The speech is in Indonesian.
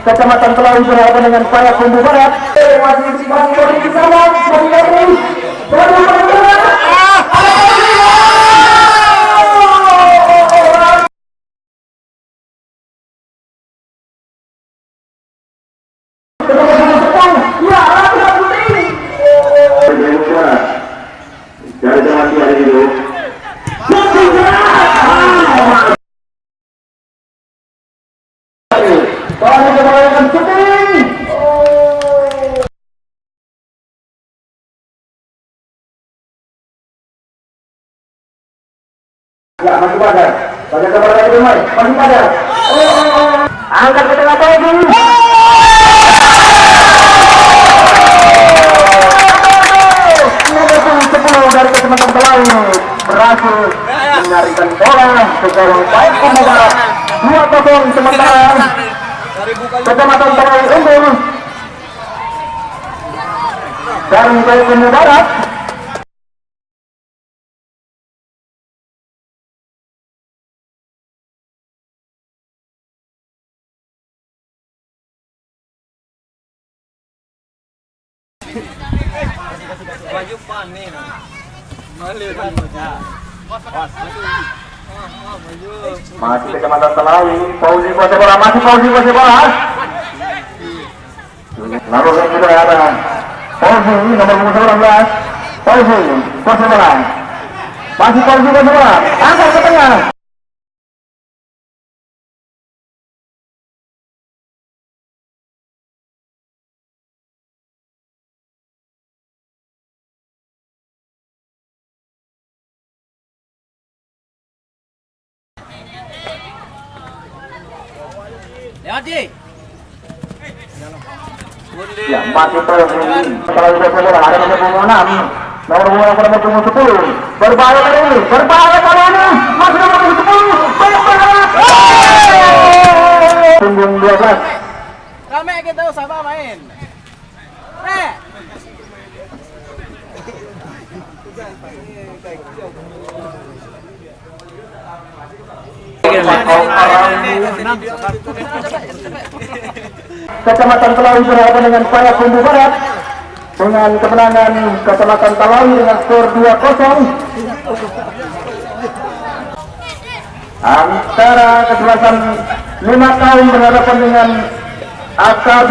Kecamatan Telawi berhadapan dengan Payakumbuh Barat. Masih di sana, ya, masih pada. Banyak kabar lagi masih pada. Angkat ke tengah lagi. Nomor 10 dari Kecamatan Telawi berhasil menarikan bola ke gawang Payakumbuh Barat. 2-0 sementara Kecamatan Telawi unggul dari Payakumbuh Barat. Baju panen. Masih Kecamatan Telawi, Fauzi kuasai bola, masih Fauzi kuasai bola. Lalu kita ada Fauzi nomor 19. Fauzi kuasai bola. Masih Fauzi kuasai bola. Angkat ke tengah. Lewati. Ya, masih Fauzi. Setelah kuasai bola ada nomor 26. Nomor 10. Berbahaya kali ini. Masih nomor 10. Punggung 12. Rame kita sama main. Kecamatan Telawi berhadapan dengan Payakumbuh Barat. Dengan kemenangan Kecamatan Telawi dengan skor 2-0. Antara kesebelasan 5 tahun berhadapan dengan AKB